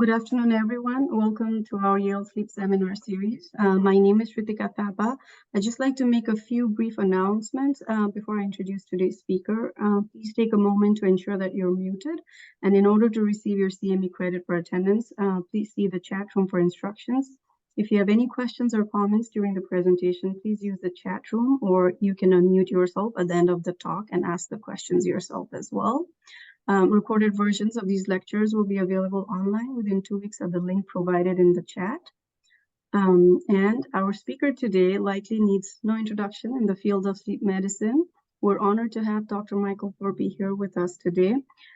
Good afternoon, everyone. Welcome to our Yale Sleep Seminar Series. My name is Ritika Thapa. I'd just like to make a few brief announcements before I introduce today's speaker. Please take a moment to ensure that you're muted. And in order to receive your CME credit for attendance, please see the chat room for instructions. If you have any questions or comments during the presentation, please use the chat room, or you can unmute yourself at the end of the talk and ask the questions yourself as well. Recorded versions of these lectures will be available online within 2 weeks at the link provided in the chat. And our speaker today likely needs no introduction in the field of sleep medicine. We're honored to have Dr. Michael Thorpy here with us today.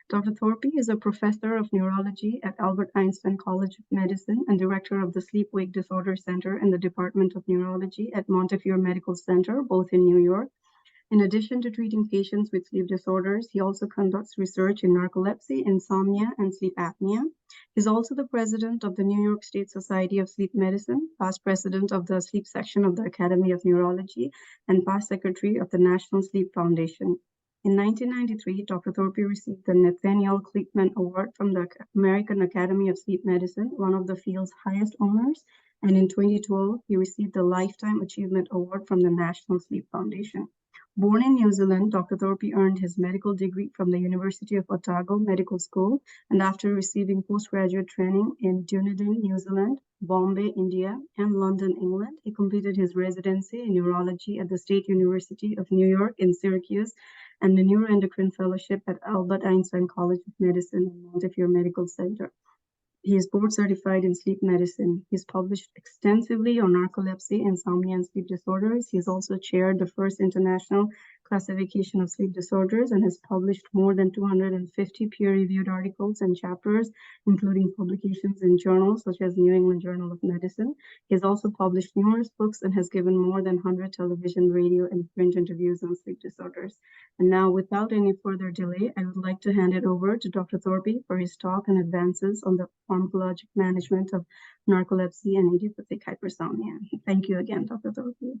Dr. Thorpy is a professor of neurology at Albert Einstein College of Medicine and director of the Sleep-Wake Disorder Center in the Department of Neurology at Montefiore Medical Center, both in New York. In addition to treating patients with sleep disorders, he also conducts research in narcolepsy, insomnia, and sleep apnea. He's also the president of the New York State Society of Sleep Medicine, past president of the sleep section of the Academy of Neurology, and past secretary of the National Sleep Foundation. In 1993, Dr. Thorpy received the Nathaniel Kleitman Award from the American Academy of Sleep Medicine, one of the field's highest honors, and in 2012, he received the Lifetime Achievement Award from the National Sleep Foundation. Born in New Zealand, Dr. Thorpy earned his medical degree from the University of Otago Medical School, and after receiving postgraduate training in Dunedin, New Zealand, Bombay, India, and London, England, he completed his residency in neurology at the State University of New York in Syracuse and the Neuroendocrine Fellowship at Albert Einstein College of Medicine and Montefiore Medical Center. He is board certified in sleep medicine. He's published extensively on narcolepsy, insomnia, and sleep disorders. He's also chaired the first international classification of sleep disorders and has published more than 250 peer-reviewed articles and chapters, including publications in journals such as New England Journal of Medicine. He has also published numerous books and has given more than 100 television, radio, and print interviews on sleep disorders. And now, without any further delay, I would like to hand it over to Dr. Thorpy for his talk and advances on the pharmacologic management of narcolepsy and idiopathic hypersomnia. Thank you again, Dr. Thorpy.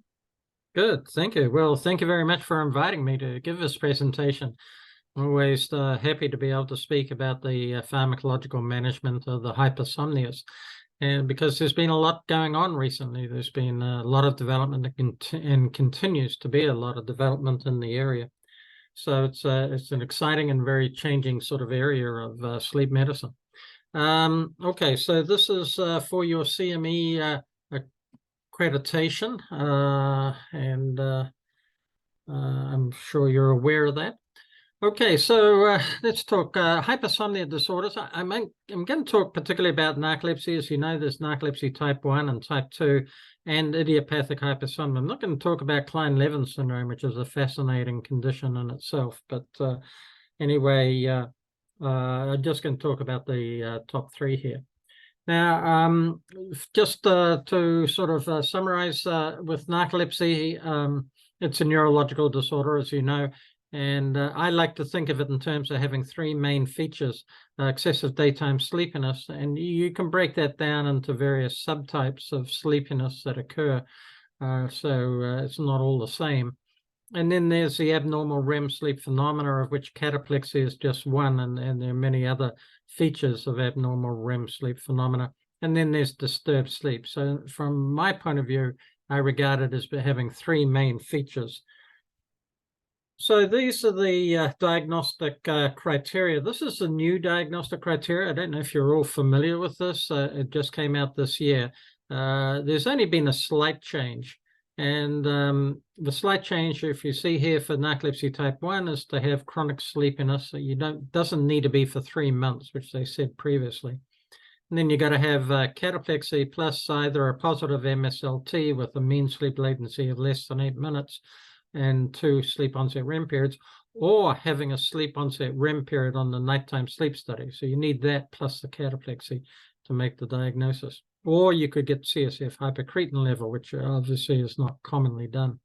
Good, thank you. Well, thank you very much for inviting me to give this presentation. I'm always happy to be able to speak about the pharmacological management of the hypersomnias. And because there's been a lot going on recently, there's been a lot of development and continues to be a lot of development in the area. So it's an exciting and very changing sort of area of sleep medicine. Okay, so this is for your CME accreditation, and I'm sure you're aware of that. Okay, so let's talk hypersomnia disorders. I'm going to talk particularly about narcolepsy. As you know, there's narcolepsy type 1 and type 2 and idiopathic hypersomnia. I'm not going to talk about Klein-Levin syndrome, which is a fascinating condition in itself. But anyway, I'm just going to talk about the top three here. Now, just to sort of summarize with narcolepsy, it's a neurological disorder, as you know, and I like to think of it in terms of having three main features: excessive daytime sleepiness, and you can break that down into various subtypes of sleepiness that occur, so it's not all the same. And then there's the abnormal REM sleep phenomena, of which cataplexy is just one, and there are many other features of abnormal REM sleep phenomena. And then there's disturbed sleep. So from my point of view, I regard it as having three main features. So these are the diagnostic criteria. This is a new diagnostic criteria. I don't know if you're all familiar with this. It just came out this year. There's only been a slight change. And the slight change, if you see here for narcolepsy type 1, is to have chronic sleepiness. So doesn't need to be for 3 months, which they said previously. And then you got to have cataplexy plus either a positive MSLT with a mean sleep latency of less than 8 minutes and 2 sleep onset REM periods, or having a sleep onset REM period on the nighttime sleep study. So you need that plus the cataplexy to make the diagnosis. Or you could get CSF hypercretin level, which obviously is not commonly done.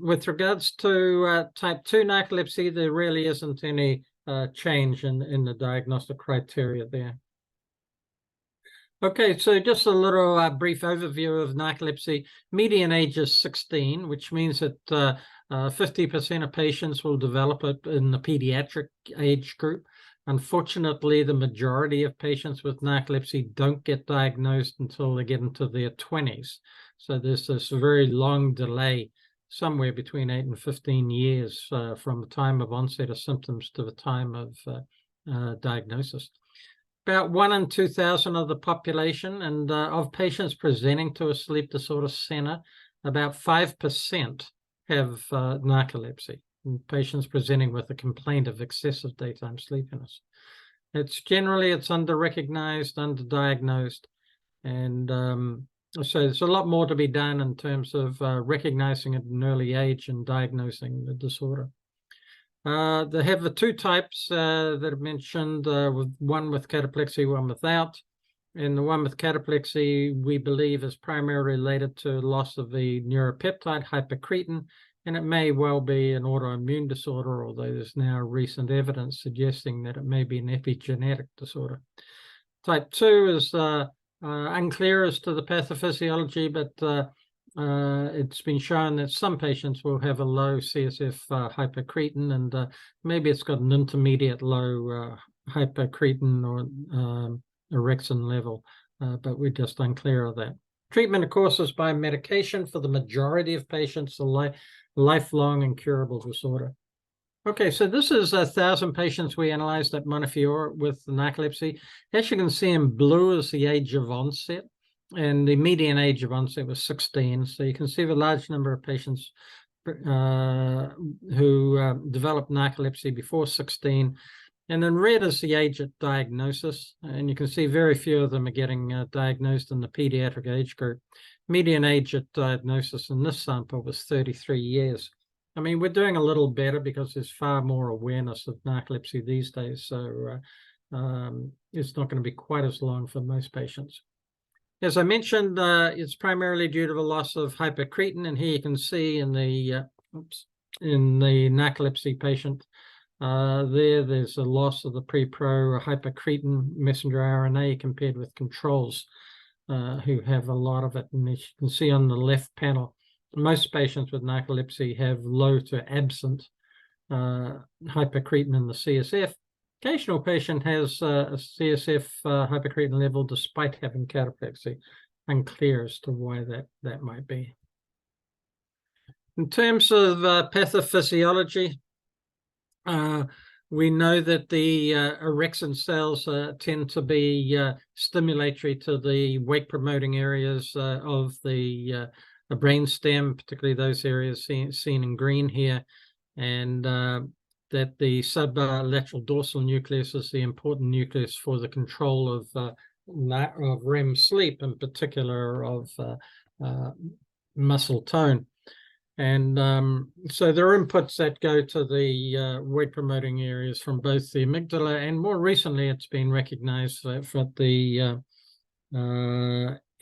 With regards to type 2 narcolepsy, there really isn't any change in the diagnostic criteria there. Okay, so just a little brief overview of narcolepsy. Median age is 16, which means that 50% of patients will develop it in the pediatric age group. Unfortunately, the majority of patients with narcolepsy don't get diagnosed until they get into their 20s. So there's this very long delay, somewhere between 8 and 15 years from the time of onset of symptoms to the time of diagnosis. About 1 in 2,000 of the population, and of patients presenting to a sleep disorder center, about 5% have narcolepsy. Patients presenting with a complaint of excessive daytime sleepiness. It's under-recognized, underdiagnosed, and so there's a lot more to be done in terms of recognizing at an early age and diagnosing the disorder. They have the two types that are mentioned, one with cataplexy, one without. And the one with cataplexy, we believe, is primarily related to loss of the neuropeptide hypercretin, and it may well be an autoimmune disorder, although there's now recent evidence suggesting that it may be an epigenetic disorder. Type 2 is unclear as to the pathophysiology, but it's been shown that some patients will have a low CSF hypercretin, and maybe it's got an intermediate low hypercretin or orexin level, but we're just unclear of that. Treatment, of course, is by medication for the majority of patients, a lifelong incurable disorder. Okay, so this is 1,000 patients we analyzed at Montefiore with narcolepsy. As you can see in blue is the age of onset, and the median age of onset was 16. So you can see the large number of patients who developed narcolepsy before 16. And in red is the age at diagnosis, and you can see very few of them are getting diagnosed in the pediatric age group. Median age at diagnosis in this sample was 33 years. I mean, we're doing a little better because there's far more awareness of narcolepsy these days, so it's not going to be quite as long for most patients. As I mentioned, it's primarily due to the loss of hypercretin, and here you can see in the narcolepsy patient, there's a loss of the pre-pro hypercretin messenger RNA compared with controls who have a lot of it. And as you can see on the left panel, most patients with narcolepsy have low to absent hypercretin in the CSF. Occasional patient has a CSF hypercretin level despite having cataplexy. Unclear as to why that might be. In terms of pathophysiology, we know that the orexin cells tend to be stimulatory to the wake-promoting areas of the brainstem, particularly those areas seen in green here, and that the sublateral dorsal nucleus is the important nucleus for the control of REM sleep, in particular of muscle tone. And so there are inputs that go to the wake-promoting areas from both the amygdala, and more recently it's been recognized that the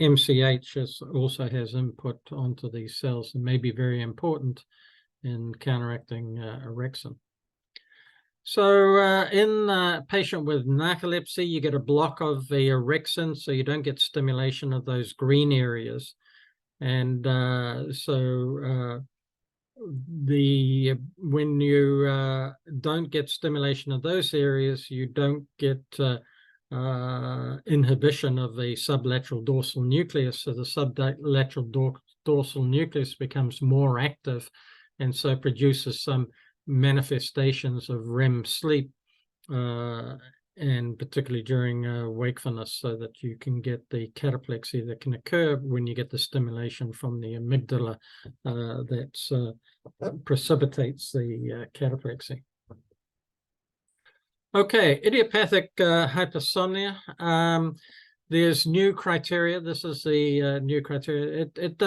MCH also has input onto these cells and may be very important in counteracting orexin. So in a patient with narcolepsy, you get a block of the orexin, so you don't get stimulation of those green areas. And when you don't get stimulation of those areas, you don't get inhibition of the sublateral dorsal nucleus. So the sublateral dorsal nucleus becomes more active, and so produces some manifestations of REM sleep, and particularly during wakefulness, so that you can get the cataplexy that can occur when you get the stimulation from the amygdala that precipitates the cataplexy. Okay, idiopathic hypersomnia. There's new criteria. This is the new criteria. It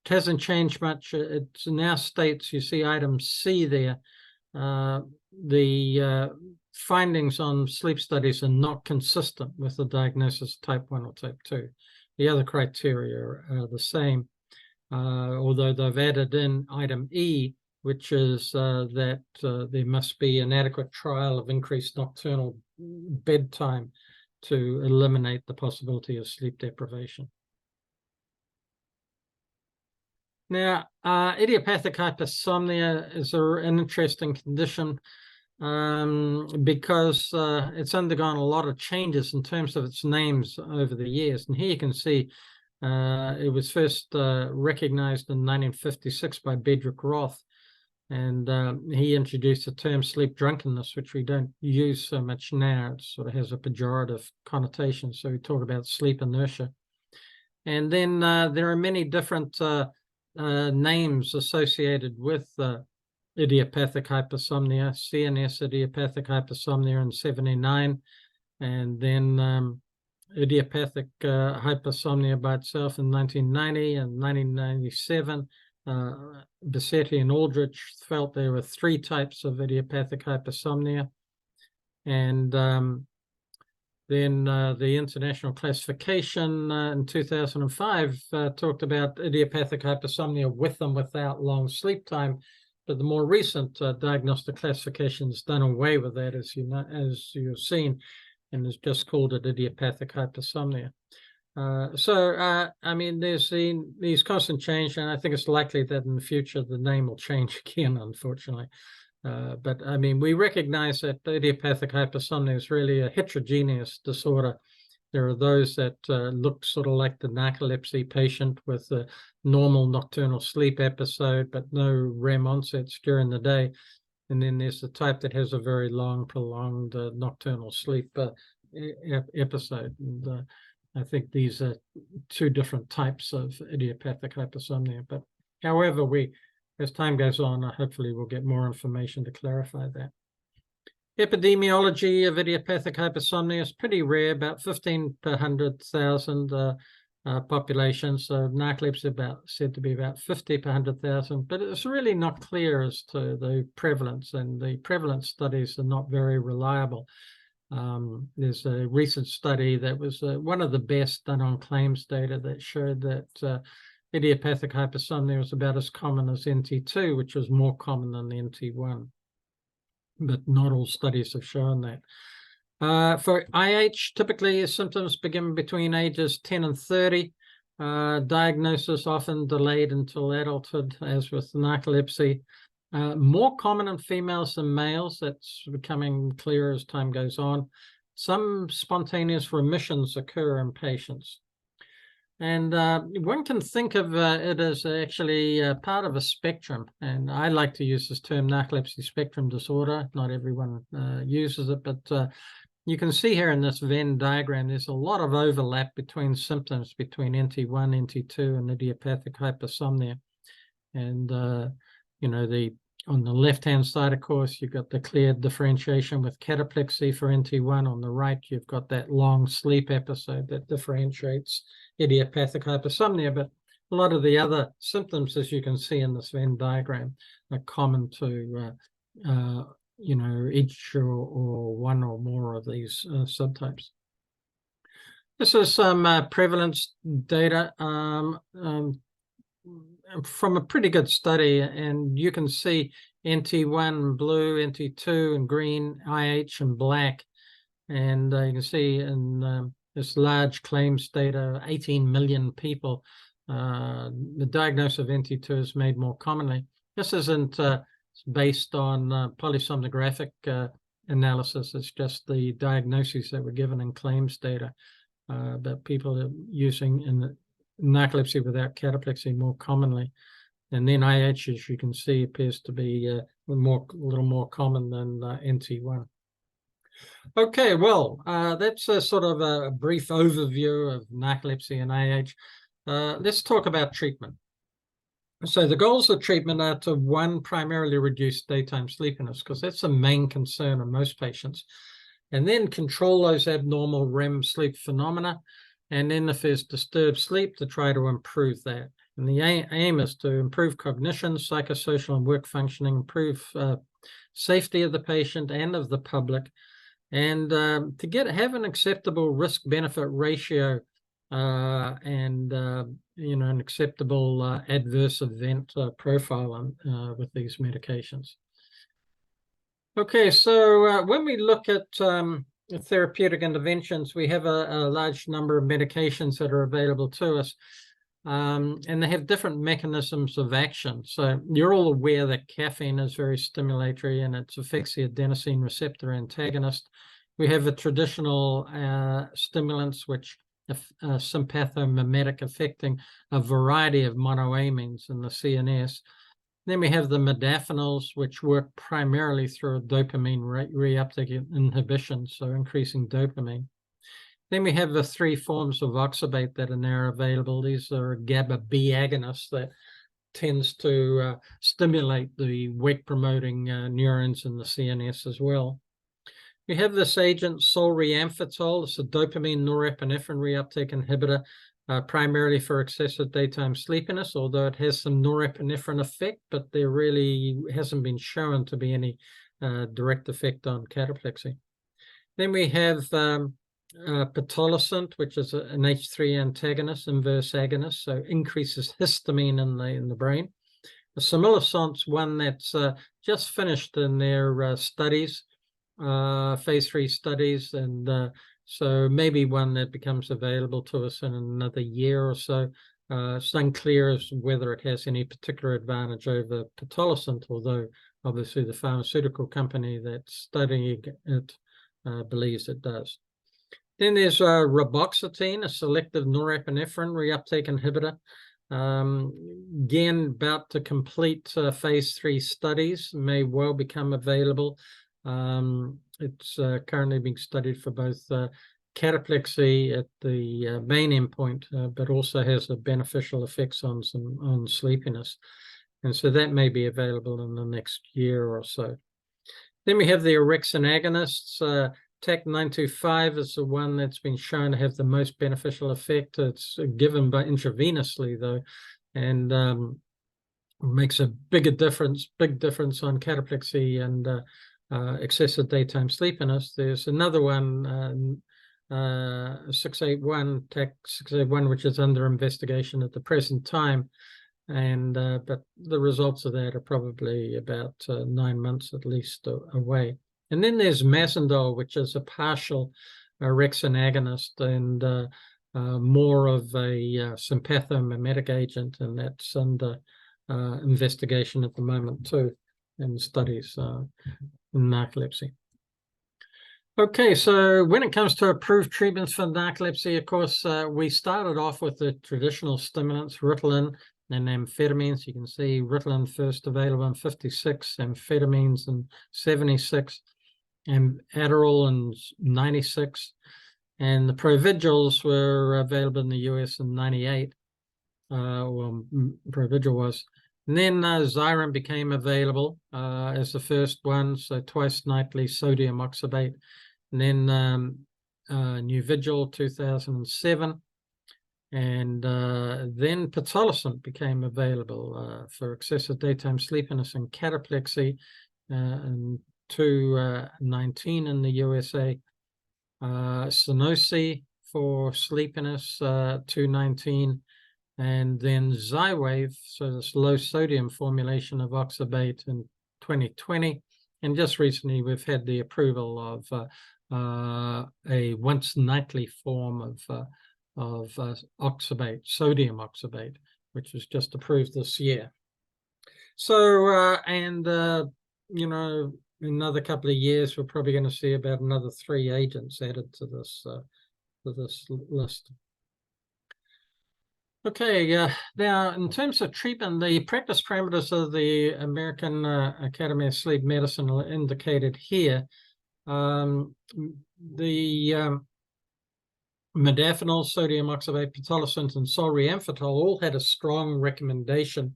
hasn't changed much. It now states, you see item C there, the findings on sleep studies are not consistent with the diagnosis type 1 or type 2. The other criteria are the same, although they've added in item E, which is that there must be an adequate trial of increased nocturnal bedtime to eliminate the possibility of sleep deprivation. Now, idiopathic hypersomnia is an interesting condition. because it's undergone a lot of changes in terms of its names over the years. And here you can see it was first recognized in 1956 by Bedrick Roth. And he introduced the term sleep drunkenness, which we don't use so much now. It sort of has a pejorative connotation. So we talk about sleep inertia. And then there are many different names associated with idiopathic hypersomnia, CNS idiopathic hypersomnia in 1979, and then idiopathic hypersomnia by itself in 1990 and 1997. Bassetti and Aldrich felt there were 3 types of idiopathic hypersomnia. And then the international classification in 2005 talked about idiopathic hypersomnia with and without long sleep time. But the more recent diagnostic classification has done away with that, as you've seen, and has just called it idiopathic hypersomnia. I mean, there's these constant change, and I think it's likely that in the future the name will change again, unfortunately. But I mean, we recognize that idiopathic hypersomnia is really a heterogeneous disorder. There are those that look sort of like the narcolepsy patient with a normal nocturnal sleep episode, but no REM onsets during the day. And then there's the type that has a very long, prolonged nocturnal sleep episode. And I think these are 2 different types of idiopathic hypersomnia. But however, as time goes on, hopefully we'll get more information to clarify that. Epidemiology of idiopathic hypersomnia is pretty rare, about 15 per 100,000 population. So narcolepsy said to be about 50 per 100,000, but it's really not clear as to the prevalence, and the prevalence studies are not very reliable. There's a recent study that was one of the best done on claims data that showed that idiopathic hypersomnia was about as common as NT2, which was more common than the NT1. But not all studies have shown that. For IH, typically symptoms begin between ages 10 and 30. Diagnosis often delayed until adulthood, as with narcolepsy. More common in females than males. That's becoming clearer as time goes on. Some spontaneous remissions occur in patients. And one can think of it as actually part of a spectrum. And I like to use this term narcolepsy spectrum disorder. Not everyone uses it, but you can see here in this Venn diagram, there's a lot of overlap between symptoms between NT1, NT2, and idiopathic hypersomnia. And, you know, on the left-hand side, of course, you've got the clear differentiation with cataplexy for NT1. On the right, you've got that long sleep episode that differentiates idiopathic hypersomnia. But a lot of the other symptoms, as you can see in this Venn diagram, are common to, you know, each or one or more of these subtypes. This is some prevalence data from a pretty good study, and you can see NT1 in blue, NT2 in green, IH in black, and you can see in this large claims data, 18 million people, the diagnosis of NT2 is made more commonly. This isn't based on polysomnographic analysis, it's just the diagnoses that were given in claims data, but people are using in narcolepsy without cataplexy more commonly. And then IH, as you can see, appears to be a little more common than NT1. Okay, well, that's a sort of a brief overview of narcolepsy and IH. Let's talk about treatment. So the goals of treatment are to, 1, primarily reduce daytime sleepiness, because that's the main concern of most patients. And then control those abnormal REM sleep phenomena. And then if there's disturbed sleep, to try to improve that. And the aim is to improve cognition, psychosocial and work functioning, improve safety of the patient and of the public, and to have an acceptable risk-benefit ratio and you know, an acceptable adverse event profile with these medications. Okay, so when we look at therapeutic interventions, we have a large number of medications that are available to us. and they have different mechanisms of action. So you're all aware that caffeine is very stimulatory and it affects the adenosine receptor antagonist. We have the traditional stimulants, which are sympathomimetic, affecting a variety of monoamines in the CNS. Then we have the modafinils, which work primarily through a dopamine reuptake inhibition, so increasing dopamine. Then we have the three forms of oxybate that are now available. These are GABA B agonists that tends to stimulate the wake-promoting neurons in the CNS as well. We have this agent, solriamfetol. It's a dopamine norepinephrine reuptake inhibitor, primarily for excessive daytime sleepiness, although it has some norepinephrine effect, but there really hasn't been shown to be any direct effect on cataplexy. Then we have pitolisant, which is an H3 antagonist, inverse agonist, so increases histamine in the brain. The similosant's one that's just finished in their studies, phase 3 studies, and so maybe one that becomes available to us in another year or so. It's unclear as whether it has any particular advantage over pitolisant, although obviously the pharmaceutical company that's studying it believes it does. Then there's reboxetine, a selective norepinephrine reuptake inhibitor. Again, about to complete phase 3 studies, may well become available. It's currently being studied for both cataplexy at the main endpoint, but also has a beneficial effects on sleepiness. And so that may be available in the next year or so. Then we have the orexin agonists. TAC925 is the one that's been shown to have the most beneficial effect. It's given by intravenously, though, and makes a big difference on cataplexy and excessive daytime sleepiness. There's another one, 681, TAC681, which is under investigation at the present time, and but the results of that are probably about 9 months at least away. And then there's Mazindol, which is a partial orexin agonist and more of a sympathomimetic agent, and that's under investigation at the moment too in studies in narcolepsy. Okay, so when it comes to approved treatments for narcolepsy, of course, we started off with the traditional stimulants, Ritalin and amphetamines. You can see Ritalin first available in 56, amphetamines in 76, and Adderall in 96, and the Provigils were available in the US in 98. Well, Provigil was. And then Xyrem became available as the first one, so twice nightly sodium oxybate. And then Nuvigil 2007. And then pitolisant became available for excessive daytime sleepiness and cataplexy in 2019 in the USA. Sunosi for sleepiness, 2019. And then Xywav, so this low sodium formulation of oxybate in 2020. And just recently we've had the approval of a once nightly form of oxybate, sodium oxybate, which was just approved this year. So, you know, in another couple of years, we're probably going to see about another 3 agents added to this list. Okay, now in terms of treatment, the practice parameters of the American Academy of Sleep Medicine are indicated here. The modafinil, sodium oxybate, pitolisant, and solriamfetol all had a strong recommendation.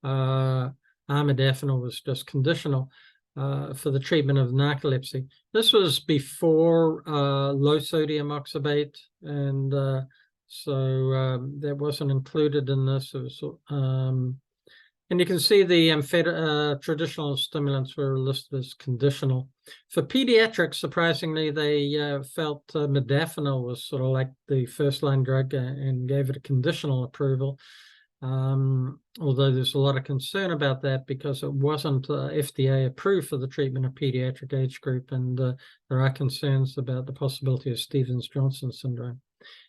Armodafinil was just conditional for the treatment of narcolepsy. This was before low sodium oxybate, and so that wasn't included in this. It was, and you can see the traditional stimulants were listed as conditional. For pediatrics, surprisingly, they felt modafinil was sort of like the first-line drug and gave it a conditional approval. Although there's a lot of concern about that because it wasn't FDA approved for the treatment of pediatric age group, and there are concerns about the possibility of Stevens-Johnson syndrome.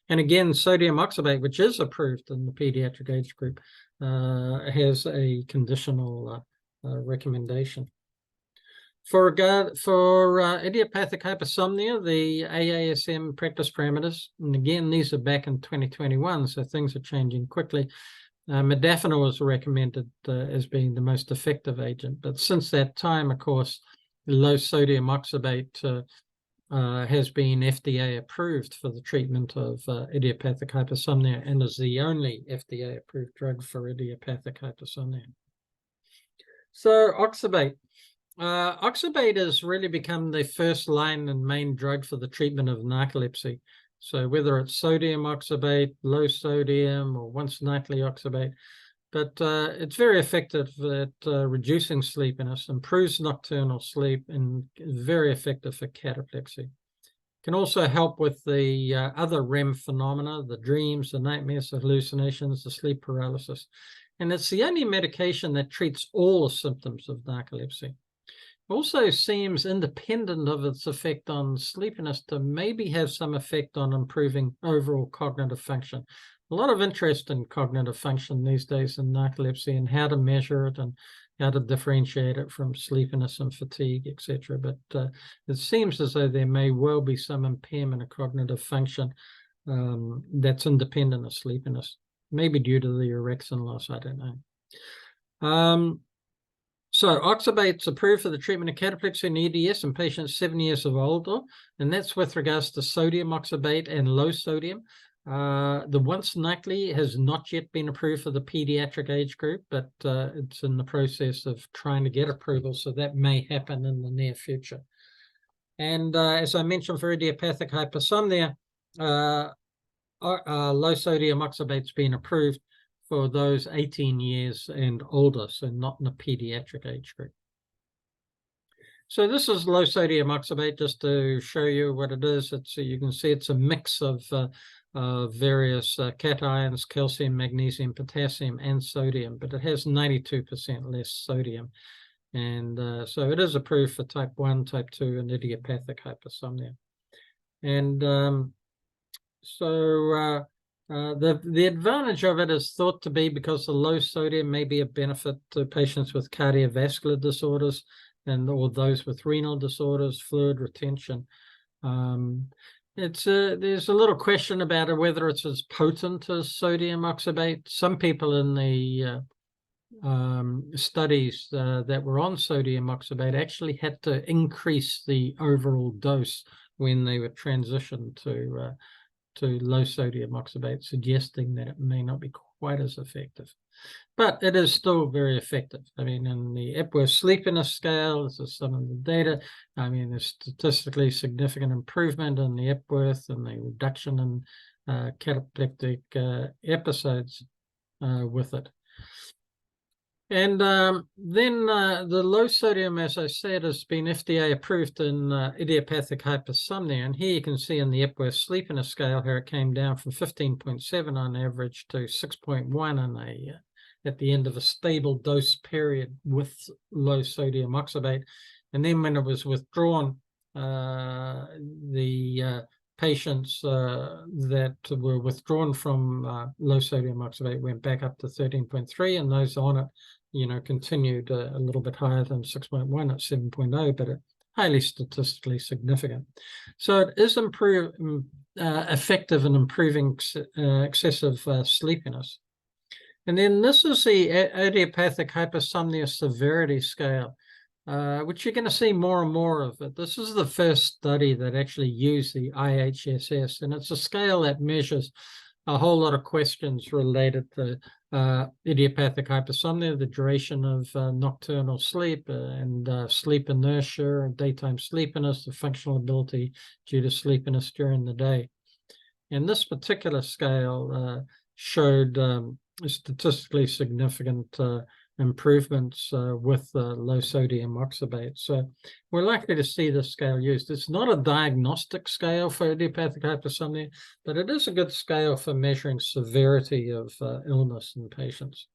And again, sodium oxybate, which is approved in the pediatric age group, has a conditional recommendation. For idiopathic hypersomnia, the AASM practice parameters, and again, these are back in 2021, so things are changing quickly. Modafinil was recommended as being the most effective agent, but since that time, of course, low sodium oxybate has been FDA approved for the treatment of idiopathic hypersomnia and is the only FDA approved drug for idiopathic hypersomnia. So oxybate. Oxybate has really become the first line and main drug for the treatment of narcolepsy. So whether it's sodium oxybate, low sodium, or once nightly oxybate, but it's very effective at reducing sleepiness, improves nocturnal sleep, and is very effective for cataplexy. Can also help with the other REM phenomena, the dreams, the nightmares, the hallucinations, the sleep paralysis. And it's the only medication that treats all the symptoms of narcolepsy. Also seems independent of its effect on sleepiness to maybe have some effect on improving overall cognitive function. A lot of interest in cognitive function these days in narcolepsy and how to measure it and how to differentiate it from sleepiness and fatigue, etc. But it seems as though there may well be some impairment of cognitive function that's independent of sleepiness, maybe due to the orexin loss, I don't know. So oxybate's approved for the treatment of cataplexy and EDS in patients 7 years of older, and that's with regards to sodium oxybate and low sodium. The once nightly has not yet been approved for the pediatric age group, but it's in the process of trying to get approval, so that may happen in the near future. And as I mentioned, for idiopathic hypersomnia, low sodium oxybate's been approved for those 18 years and older, so not in the pediatric age group. So this is low sodium oxybate, just to show you what it is. You can see it's a mix of various cations, calcium, magnesium, potassium, and sodium, but it has 92% less sodium. And so it is approved for type 1, type 2, and idiopathic hypersomnia. And the advantage of it is thought to be because the low sodium may be a benefit to patients with cardiovascular disorders or those with renal disorders, fluid retention. There's a little question about whether it's as potent as sodium oxybate. Some people in the studies that were on sodium oxybate actually had to increase the overall dose when they were transitioned to low sodium oxybate, suggesting that it may not be quite as effective. But it is still very effective. I mean, in the Epworth Sleepiness Scale, this is some of the data. I mean, there's statistically significant improvement in the Epworth and the reduction in cataplectic episodes with it. And then the low sodium, as I said, has been FDA approved in idiopathic hypersomnia. And here you can see in the Epworth Sleepiness Scale how it came down from 15.7 on average to 6.1 at the end of a stable dose period with low sodium oxybate. And then when it was withdrawn, the patients that were withdrawn from low sodium oxybate went back up to 13.3, and those on it, continued a little bit higher than 6.1 at 7.0, but it's highly statistically significant. So it is effective in improving excessive sleepiness. And then this is the Idiopathic Hypersomnia Severity Scale, which you're going to see more and more of it. This is the first study that actually used the IHSS, and it's a scale that measures a whole lot of questions related to idiopathic hypersomnia, the duration of nocturnal sleep and sleep inertia, daytime sleepiness, the functional ability due to sleepiness during the day. And this particular scale showed statistically significant improvements with low sodium oxybate. So we're likely to see this scale used. It's not a diagnostic scale for idiopathic hypersomnia, but it is a good scale for measuring severity of illness in patients.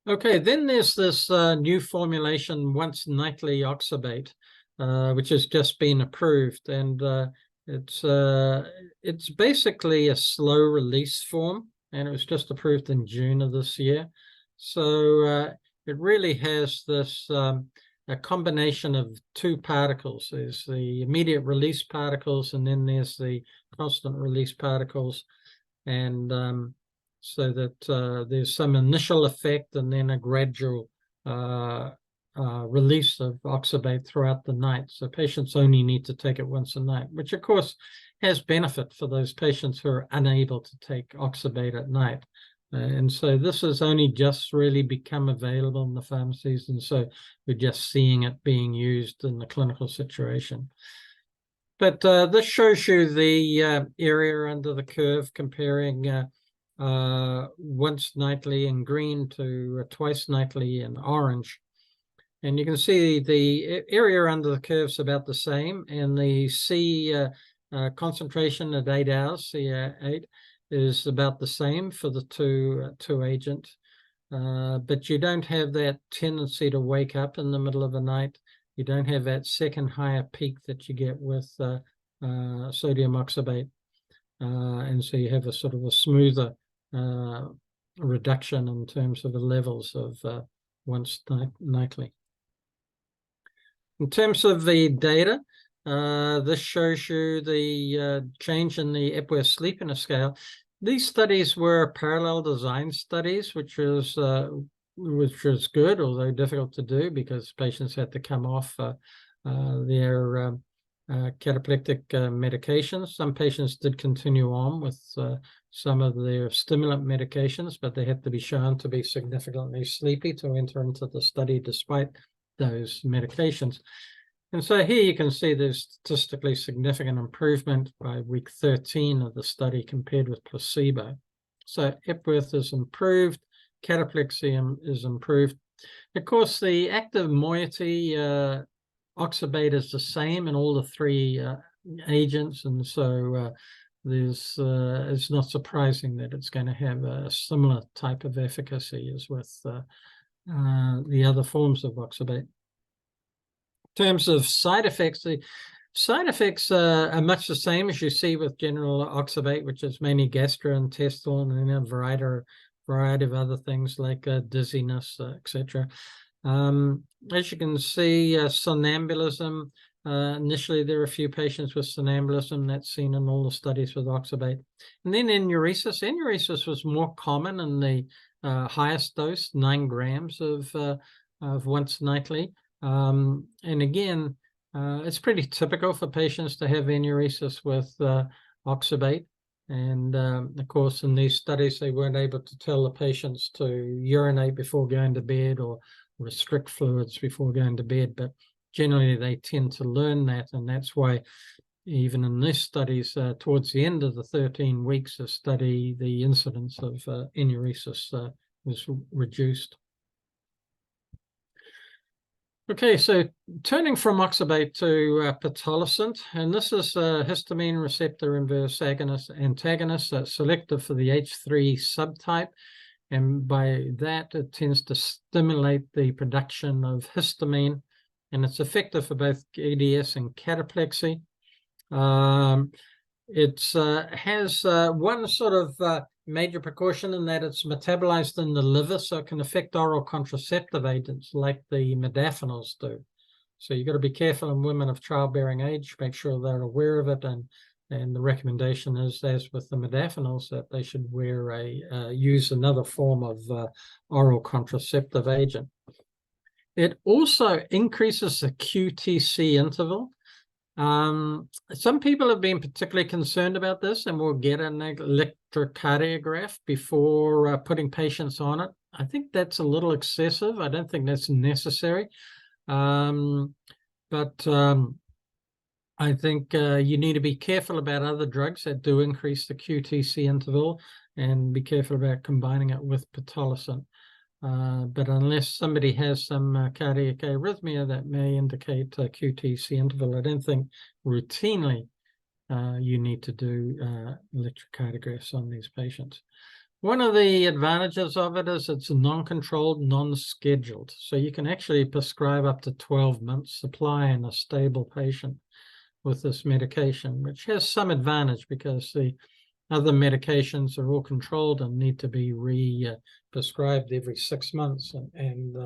Okay, then there's this new formulation, once nightly oxybate, which has just been approved. And It's basically a slow release form, and it was just approved in June of this year. So it really has this a combination of two particles. There's the immediate release particles, and then there's the constant release particles. And so that there's some initial effect and then a gradual release of oxybate throughout the night. So patients only need to take it once a night, which of course has benefit for those patients who are unable to take oxybate at night. And so this has only just really become available in the pharmacies, and so we're just seeing it being used in the clinical situation. But this shows you the area under the curve comparing once nightly in green to twice nightly in orange. And you can see the area under the curve is about the same, and the C concentration at 8 hours, C8, is about the same for the two agent. But you don't have that tendency to wake up in the middle of the night. You don't have that second higher peak that you get with sodium oxybate. And so you have a sort of a smoother reduction in terms of the levels of once nightly. In terms of the data, this shows you the change in the Epworth Sleepiness Scale. These studies were parallel design studies, which was good, although difficult to do because patients had to come off their cataplectic medications. Some patients did continue on with some of their stimulant medications, but they had to be shown to be significantly sleepy to enter into the study despite those medications. And so here you can see there's statistically significant improvement by week 13 of the study compared with placebo. So Epworth is improved, cataplexy is improved. Of course, the active moiety oxybate is the same in all the three agents, and so it's not surprising that it's going to have a similar type of efficacy as with the other forms of oxybate. In terms of side effects, the side effects are much the same as you see with general oxybate, which is mainly gastrointestinal and then a variety of other things like dizziness, etc. As you can see, somnambulism. Initially, there are a few patients with somnambulism that's seen in all the studies with oxybate. And then enuresis. Enuresis was more common in the highest dose, 9 grams of once nightly. And again, it's pretty typical for patients to have enuresis with oxybate. And of course, in these studies, they weren't able to tell the patients to urinate before going to bed or restrict fluids before going to bed. But generally, they tend to learn that. And that's why even in these studies, towards the end of the 13 weeks of study, the incidence of enuresis was reduced. Okay, so turning from oxybate to pitolisant, and this is a histamine receptor inverse antagonist selective for the H3 subtype, and by that it tends to stimulate the production of histamine, and it's effective for both EDS and cataplexy. It has one sort of major precaution in that it's metabolized in the liver, so it can affect oral contraceptive agents like the modafinils do. So you've got to be careful in women of childbearing age, make sure they're aware of it, and the recommendation is, as with the modafinils, that they should use another form of oral contraceptive agent. It also increases the QTC interval. Some people have been particularly concerned about this and will get an electrocardiograph before putting patients on it. I think that's a little excessive. I don't think that's necessary. But I think you need to be careful about other drugs that do increase the QTC interval and be careful about combining it with pitolisant. But unless somebody has some cardiac arrhythmia that may indicate QTC interval, I don't think routinely you need to do electrocardiographs on these patients. One of the advantages of it is it's non-controlled, non-scheduled. So you can actually prescribe up to 12 months supply in a stable patient. with this medication, which has some advantage because the other medications are all controlled and need to be prescribed every 6 months. And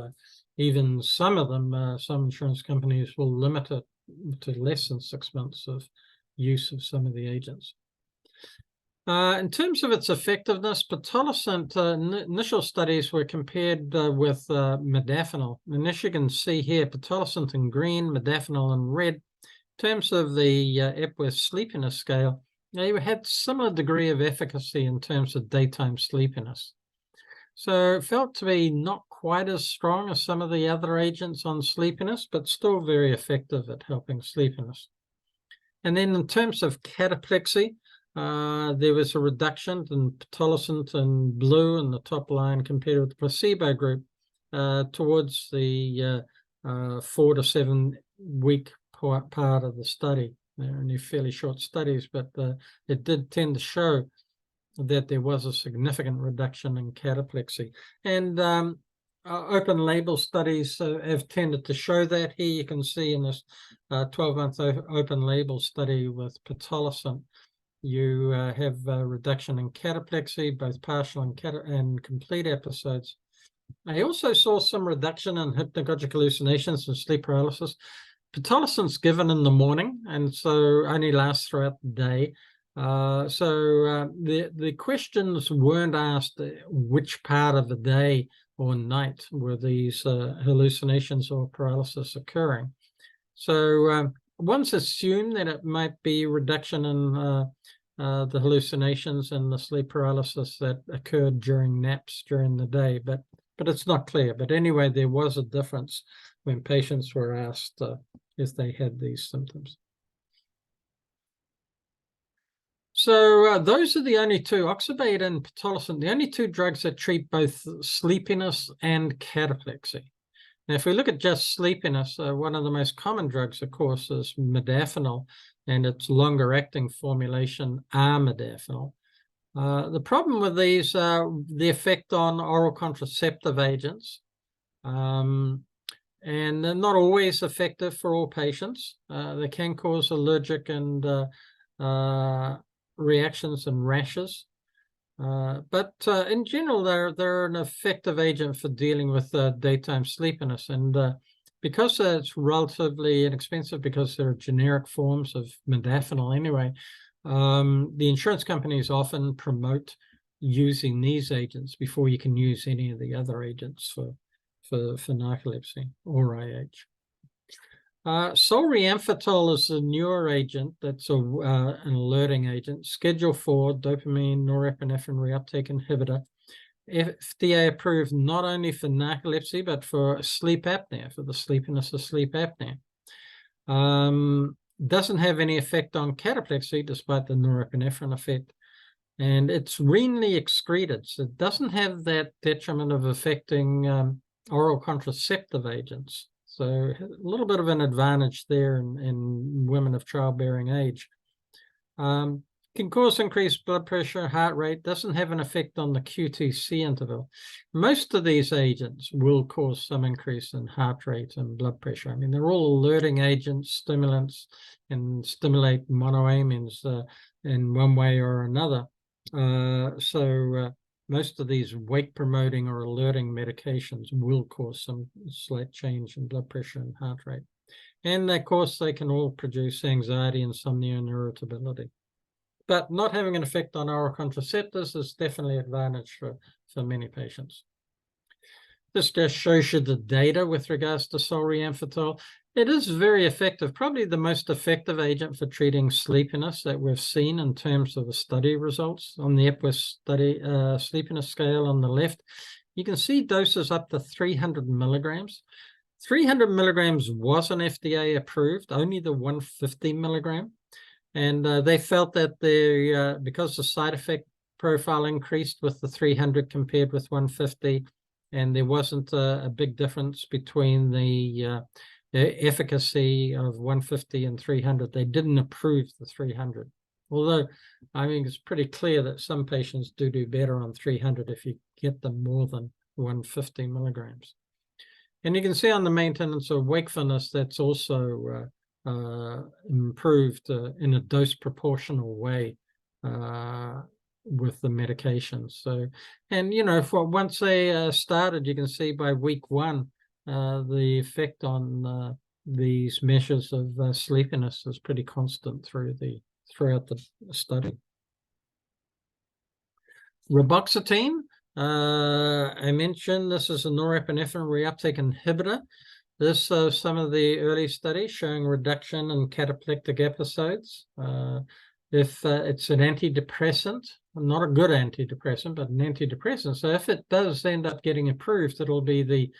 even some of them, some insurance companies will limit it to less than 6 months of use of some of the agents. In terms of its effectiveness, pitolisant initial studies were compared with modafinil. And as you can see here, pitolisant in green, modafinil in red. In terms of the Epworth Sleepiness Scale, they had similar degree of efficacy in terms of daytime sleepiness. So it felt to be not quite as strong as some of the other agents on sleepiness, but still very effective at helping sleepiness. And then in terms of cataplexy, there was a reduction in pitolisant in blue in the top line compared with the placebo group towards the 4 to 7 week part of the study. They're only fairly short studies, but it did tend to show that there was a significant reduction in cataplexy. And open label studies have tended to show that. Here you can see in this 12-month open label study with pitolisant, you have a reduction in cataplexy, both partial and complete episodes. I also saw some reduction in hypnagogic hallucinations and sleep paralysis. Pitolisant's given in the morning, and so only lasts throughout the day. The questions weren't asked which part of the day or night were these hallucinations or paralysis occurring. So one's assumed that it might be reduction in the hallucinations and the sleep paralysis that occurred during naps during the day, but it's not clear. But anyway, there was a difference when patients were asked if they had these symptoms. So those are the only two, oxybate and pitolisant, the only two drugs that treat both sleepiness and cataplexy. Now, if we look at just sleepiness, one of the most common drugs, of course, is modafinil, and its longer-acting formulation, armodafinil. The problem with these are the effect on oral contraceptive agents, and they're not always effective for all patients. They can cause allergic and reactions and rashes. But in general, they're an effective agent for dealing with daytime sleepiness. And because it's relatively inexpensive, because there are generic forms of modafinil anyway, the insurance companies often promote using these agents before you can use any of the other agents for narcolepsy or IH. Solriamfetol is a newer agent that's an alerting agent, Schedule 4 dopamine norepinephrine reuptake inhibitor, FDA approved not only for narcolepsy, but for sleep apnea, for the sleepiness of sleep apnea. Doesn't have any effect on cataplexy, despite the norepinephrine effect. And it's renally excreted, so it doesn't have that detriment of affecting oral contraceptive agents. So a little bit of an advantage there in women of childbearing age. Can cause increased blood pressure, heart rate, doesn't have an effect on the QTc interval. Most of these agents will cause some increase in heart rate and blood pressure. I mean, they're all alerting agents, stimulants, and stimulate monoamines in one way or another. Most of these wake-promoting or alerting medications will cause some slight change in blood pressure and heart rate. And, of course, they can all produce anxiety, insomnia, and irritability. But not having an effect on oral contraceptives is definitely an advantage for many patients. This just shows you the data with regards to solriamfetol. It is very effective, probably the most effective agent for treating sleepiness that we've seen in terms of the study results. On the Epworth study sleepiness scale on the left, you can see doses up to 300 milligrams. 300 milligrams wasn't FDA approved, only the 150 milligram. And they felt that because the side effect profile increased with the 300 compared with 150, and there wasn't a big difference between the efficacy of 150 and 300, they didn't approve the 300. Although, I mean, it's pretty clear that some patients do better on 300 if you get them more than 150 milligrams. And you can see on the maintenance of wakefulness, that's also improved in a dose proportional way with the medications. So, and for once they started, you can see by week 1 the effect on these measures of sleepiness is pretty constant throughout the study. Reboxetine, I mentioned this is a norepinephrine reuptake inhibitor. This is some of the early studies showing reduction in cataplectic episodes. If it's an antidepressant, not a good antidepressant, but an antidepressant. So if it does end up getting approved, it'll be the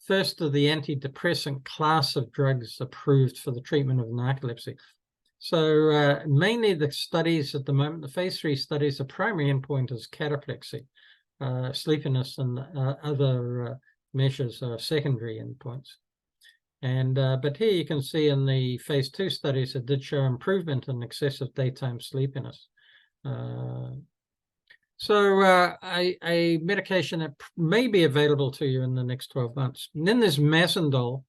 first of the antidepressant class of drugs approved for the treatment of narcolepsy. So mainly the studies at the moment, the phase 3 studies, the primary endpoint is cataplexy. Sleepiness and other measures are secondary endpoints. And but here you can see in the phase 2 studies, it did show improvement in excessive daytime sleepiness. So a medication that may be available to you in the next 12 months. And then there's Mazendal,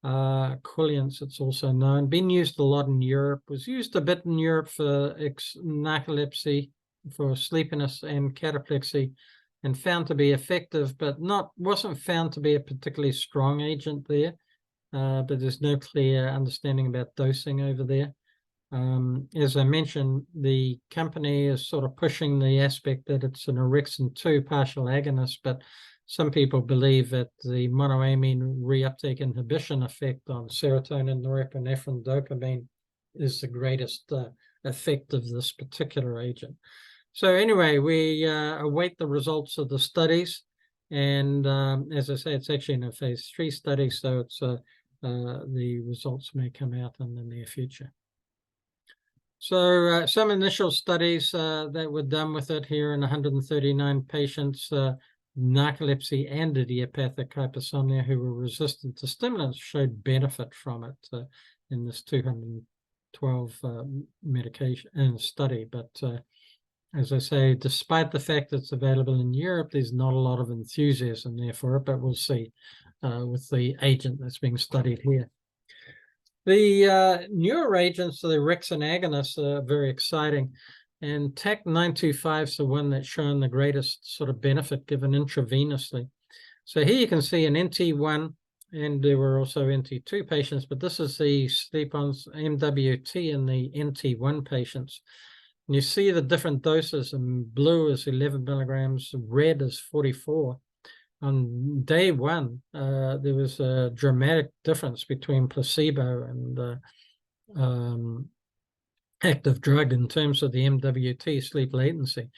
Quilliance, it's also known, been used a lot in Europe, was used a bit in Europe for narcolepsy, for sleepiness and cataplexy, and found to be effective, but wasn't found to be a particularly strong agent there. But there's no clear understanding about dosing over there. As I mentioned, the company is sort of pushing the aspect that it's an orexin 2 partial agonist, but some people believe that the monoamine reuptake inhibition effect on serotonin, norepinephrine, dopamine is the greatest effect of this particular agent. So anyway, we await the results of the studies. And as I say, it's actually in a phase 3 study, so it's the results may come out in the near future. So some initial studies that were done with it here in 139 patients, narcolepsy and idiopathic hypersomnia who were resistant to stimulants showed benefit from it in this 212 medication study. But as I say, despite the fact that it's available in Europe, there's not a lot of enthusiasm there for it, but we'll see with the agent that's being studied here. The newer agents, the orexin agonists, are very exciting. And TAC925 is the one that's shown the greatest sort of benefit given intravenously. So here you can see an NT1, and there were also NT2 patients, but this is the sleep on MWT in the NT1 patients. And you see the different doses, and blue is 11 milligrams, red is 44. On day 1, there was a dramatic difference between placebo and active drug in terms of the MWT sleep latency.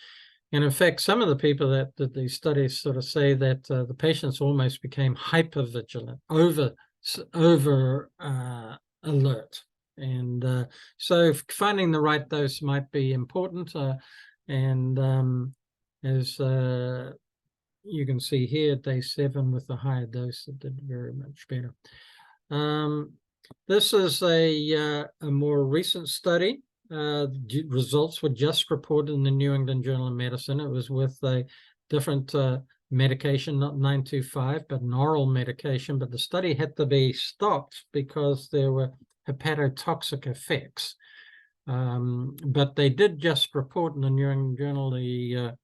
And in fact, some of the people that did these studies sort of say that the patients almost became hypervigilant, over alert. And so finding the right dose might be important. As you can see here, day 7 with the higher dose, it did very much better. This is a more recent study. Results were just reported in the New England Journal of Medicine. It was with a different medication, not 925, but an oral medication. But the study had to be stopped because there were hepatotoxic effects. But they did just report in the New England Journal the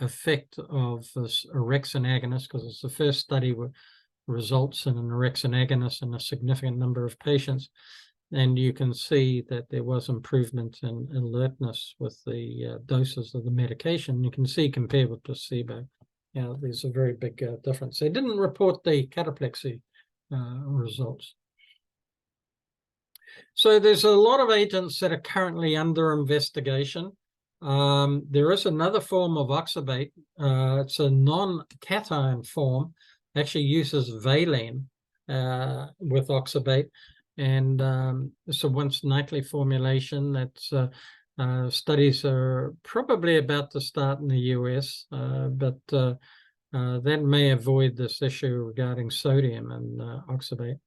effect of this orexin agonist, because it's the first study with results in an orexin agonist in a significant number of patients. And you can see that there was improvement in alertness with the doses of the medication. You can see compared with placebo, there's a very big difference. They didn't report the cataplexy results. So there's a lot of agents that are currently under investigation. There is another form of oxybate. It's a non-cation form, actually uses valine with oxybate. And it's a once nightly formulation that studies are probably about to start in the US, but that may avoid this issue regarding sodium and oxybate.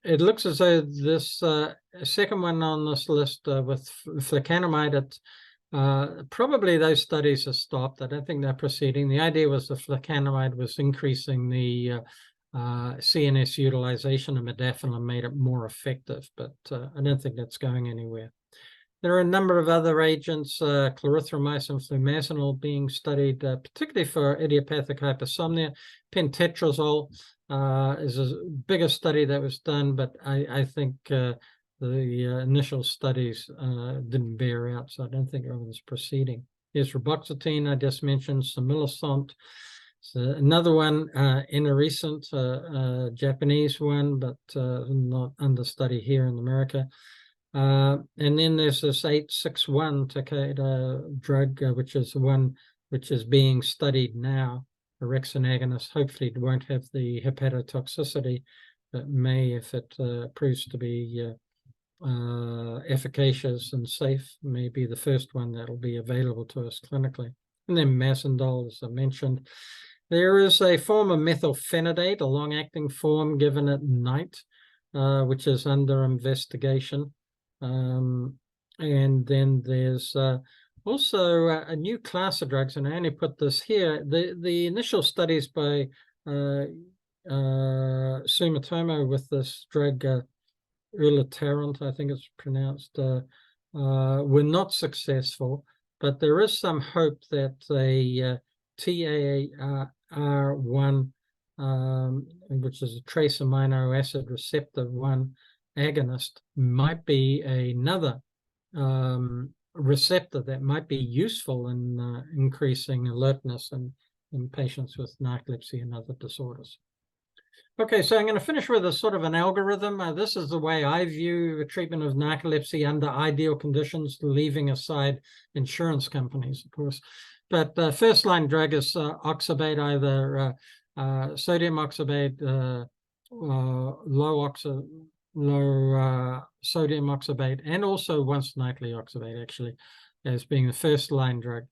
It looks as though this second one on this list with flecainamide, probably those studies are stopped. I don't think they're proceeding. The idea was the flecainamide was increasing the CNS utilization of modafinil made it more effective, but I don't think that's going anywhere. There are a number of other agents, clarithromycin, flumazenil being studied, particularly for idiopathic hypersomnia. Pentetrazole is a bigger study that was done, but I think the initial studies didn't bear out, so I don't think everyone's proceeding. There's reboxetine, I just mentioned, similosant. So another one in a recent Japanese one, but not under study here in America. And then there's this 861 Takeda drug, which is one which is being studied now, orexin agonist. Hopefully it won't have the hepatotoxicity, but may if it proves to be efficacious and safe, may be the first one that'll be available to us clinically. And then Mazindol, as I mentioned. There is a form of methylphenidate, a long-acting form given at night, which is under investigation. And then there's also a new class of drugs, and I only put this here. The initial studies by Sumitomo with this drug, Ulaterant, I think it's pronounced, were not successful, but there is some hope that a TAR1, which is a trace amino acid receptor 1 agonist, might be another receptor that might be useful in increasing alertness in patients with narcolepsy and other disorders. Okay, so I'm going to finish with a sort of an algorithm. This is the way I view the treatment of narcolepsy under ideal conditions, leaving aside insurance companies, of course. But first-line drug is oxybate, either sodium oxybate, low sodium oxybate, and also once nightly oxybate, actually, as being the first-line drug.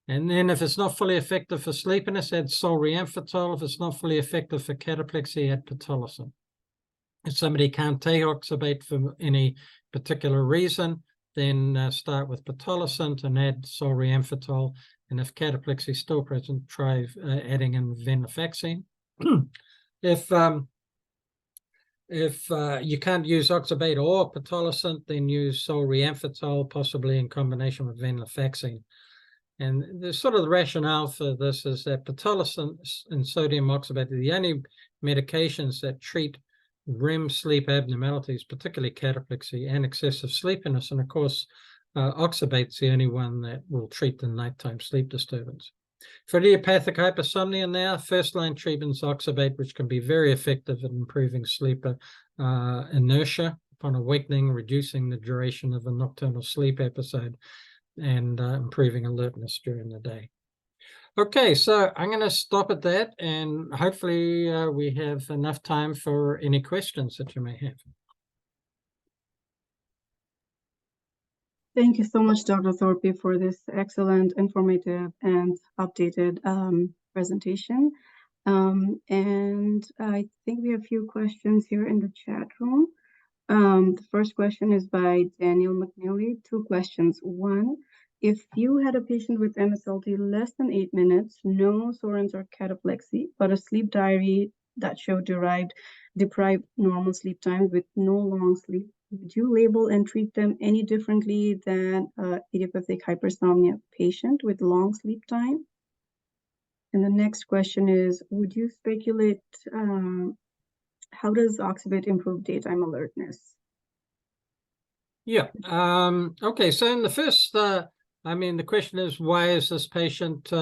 And then if it's not fully effective for sleepiness, add solriamfetol. If it's not fully effective for cataplexy, add pitolisant. If somebody can't take oxybate for any particular reason, then start with pitolisant and add solriamfetol. And if cataplexy is still present, try adding in venlafaxine. If you can't use oxybate or pitolisant, then use solriamfetol, possibly in combination with venlafaxine. And the sort of the rationale for this is that pitolisant and sodium oxybate are the only medications that treat REM sleep abnormalities, particularly cataplexy and excessive sleepiness. And of course, oxybate's the only one that will treat the nighttime sleep disturbance. For idiopathic hypersomnia now, first-line treatment is oxybate, which can be very effective at improving sleep inertia upon awakening, reducing the duration of a nocturnal sleep episode, and improving alertness during the day. Okay, so I'm going to stop at that, and hopefully we have enough time for any questions that you may have. Thank you so much, Dr. Thorpy, for this excellent, informative, and updated presentation. And I think we have a few questions here in the chat room. The first question is by Daniel McNeely. 2 questions. 1, if you had a patient with MSLT less than 8 minutes, no soreness or cataplexy, but a sleep diary that showed deprived normal sleep time with no long sleep, would you label and treat them any differently than idiopathic hypersomnia patient with long sleep time? And the next question is, would you speculate how does oxybate improve daytime alertness? Yeah. Okay. So in the first, the question is, why is this patient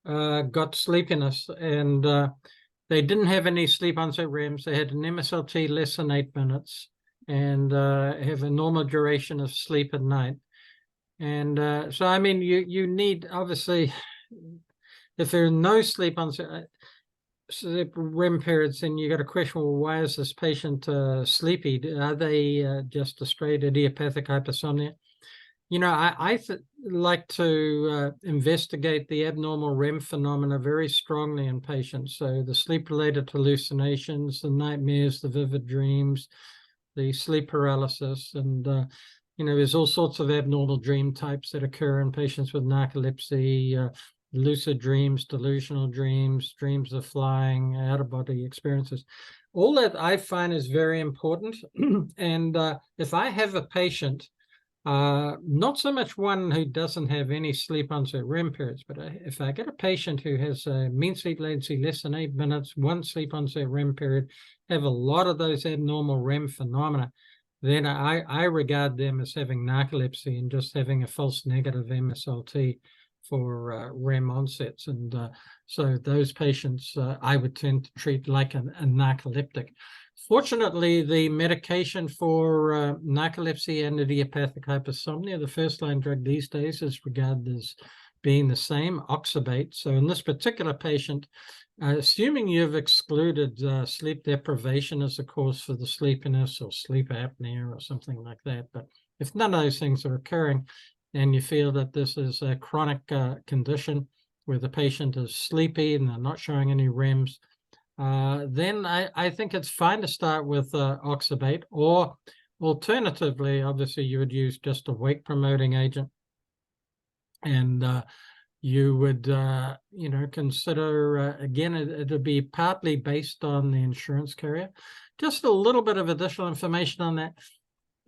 got sleepiness? And they didn't have any sleep onset REMs. They had an MSLT less than 8 minutes and have a normal duration of sleep at night. And so, you need, obviously, if there are no sleep onset REM periods, then you got a question, well, why is this patient sleepy? Are they just a straight idiopathic hypersomnia? I like to investigate the abnormal REM phenomena very strongly in patients. So the sleep-related hallucinations, the nightmares, the vivid dreams, the sleep paralysis, and there's all sorts of abnormal dream types that occur in patients with narcolepsy. lucid dreams, delusional dreams, dreams of flying, out-of-body experiences. All that I find is very important. And if I have a patient, not so much one who doesn't have any sleep onset REM periods, but if I get a patient who has a mean sleep latency less than 8 minutes, one sleep onset REM period, have a lot of those abnormal REM phenomena, then I regard them as having narcolepsy and just having a false negative MSLT for REM onsets. And so those patients I would tend to treat like a narcoleptic. Fortunately, the medication for narcolepsy and idiopathic hypersomnia, the first-line drug these days, is regarded as being the same, oxybate. So in this particular patient, assuming you've excluded sleep deprivation as a cause for the sleepiness or sleep apnea or something like that, but if none of those things are occurring and you feel that this is a chronic condition where the patient is sleepy and they're not showing any REMs, then I think it's fine to start with oxybate, or alternatively, obviously, you would use just a wake-promoting agent. And you would, consider, again, it would be partly based on the insurance carrier. Just a little bit of additional information on that.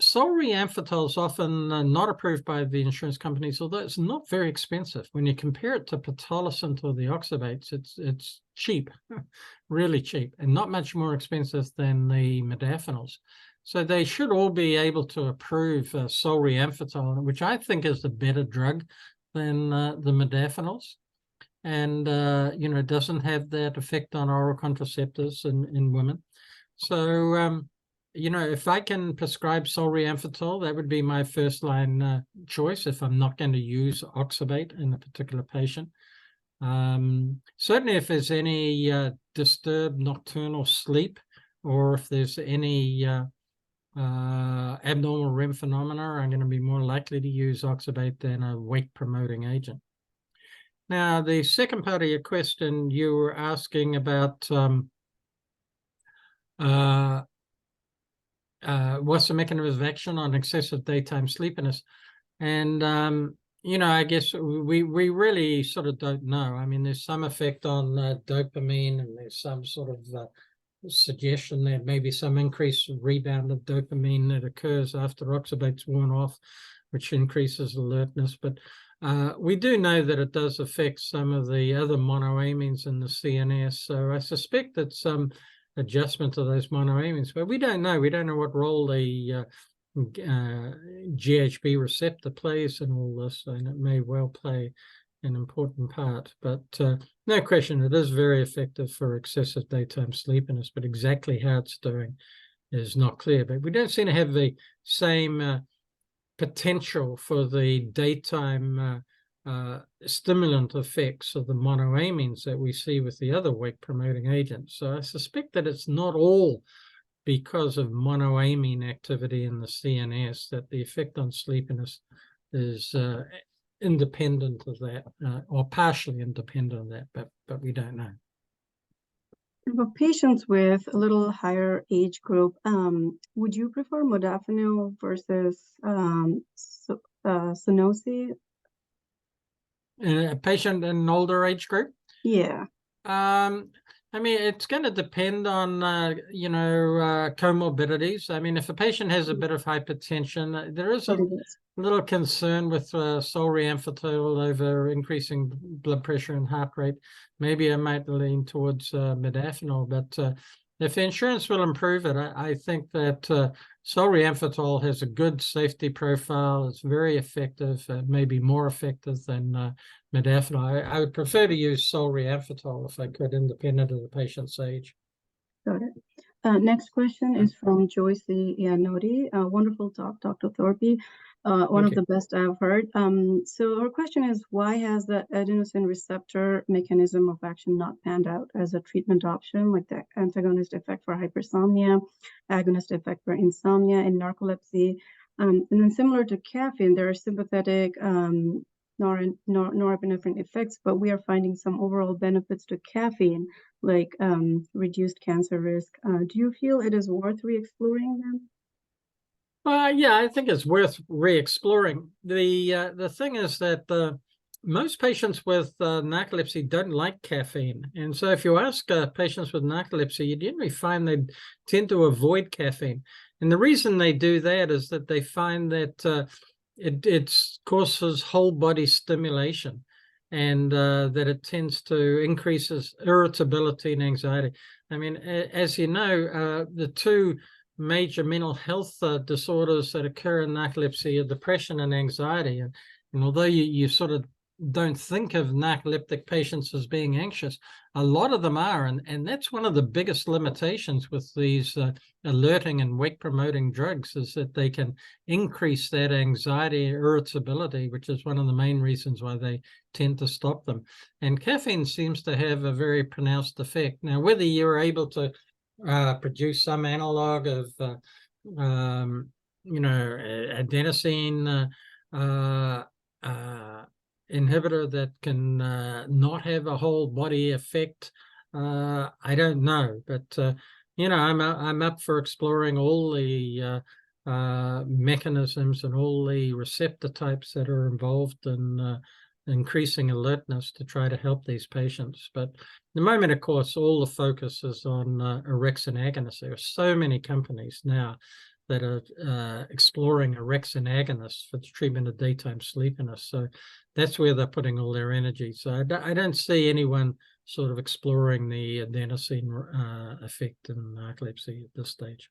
Solriamfetol is often not approved by the insurance companies, although it's not very expensive. When you compare it to pitolisant or the oxybates, it's cheap, really cheap, and not much more expensive than the modafinils. So they should all be able to approve solriamfetol, which I think is the better drug than the modafinils, and doesn't have that effect on oral contraceptives in women. So if I can prescribe solriamfetol, that would be my first-line choice if I'm not going to use oxybate in a particular patient. Certainly if there's any disturbed nocturnal sleep, or if there's any abnormal REM phenomena, I'm going to be more likely to use oxybate than a wake-promoting agent. Now, the second part of your question, you were asking about what's the mechanism of action on excessive daytime sleepiness? And, I guess we really sort of don't know. I mean, there's some effect on dopamine, and there's some sort of suggestion that maybe some increased rebound of dopamine that occurs after oxybate's worn off, which increases alertness. But we do know that it does affect some of the other monoamines in the CNS. So I suspect that some adjustment to those monoamines, but we don't know. We don't know what role the GHB receptor plays in all this, and it may well play an important part. But no question, it is very effective for excessive daytime sleepiness, but exactly how it's doing is not clear. But we don't seem to have the same potential for the daytime stimulant effects of the monoamines that we see with the other wake-promoting agents. So I suspect that it's not all because of monoamine activity in the CNS, that the effect on sleepiness is independent of that, or partially independent of that, but we don't know. For patients with a little higher age group, would you prefer modafinil versus Sunosi? A patient in an older age group? Yeah. I mean, it's going to depend on, comorbidities. I mean, if a patient has a bit of hypertension, there is a little concern with solriamfetol over increasing blood pressure and heart rate. Maybe I might lean towards modafinil, but if the insurance will improve it, I think that solriamfetol has a good safety profile. It's very effective, maybe more effective than modafinil. I would prefer to use solriamfetol if I could, independent of the patient's age. Got it. Next question is from Joyce Iannotti. Wonderful talk, Dr. Thorpy. One of the best I've heard. So her question is, why has the adenosine receptor mechanism of action not panned out as a treatment option, like the antagonist effect for hypersomnia, agonist effect for insomnia and narcolepsy? And then similar to caffeine, there are sympathetic norepinephrine effects, but we are finding some overall benefits to caffeine, like reduced cancer risk. Do you feel it is worth re-exploring them? Yeah, I think it's worth re-exploring. The thing is that most patients with narcolepsy don't like caffeine. And so if you ask patients with narcolepsy, you generally find they tend to avoid caffeine. And the reason they do that is that they find that it causes whole body stimulation, and that it tends to increases irritability and anxiety. I mean, as you know, the two major mental health disorders that occur in narcolepsy are depression and anxiety. And although you sort of don't think of narcoleptic patients as being anxious, a lot of them are, and that's one of the biggest limitations with these alerting and wake promoting drugs, is that they can increase that anxiety, irritability, which is one of the main reasons why they tend to stop them. And caffeine seems to have a very pronounced effect. Now, whether you're able to produce some analog of adenosine inhibitor that can not have a whole body effect, I don't know, but I'm up for exploring all the mechanisms and all the receptor types that are involved in increasing alertness to try to help these patients. But at the moment, of course, all the focus is on orexin agonists. There are so many companies now that are exploring orexin agonists for the treatment of daytime sleepiness. So that's where they're putting all their energy. So I don't see anyone sort of exploring the adenosine effect in narcolepsy at this stage.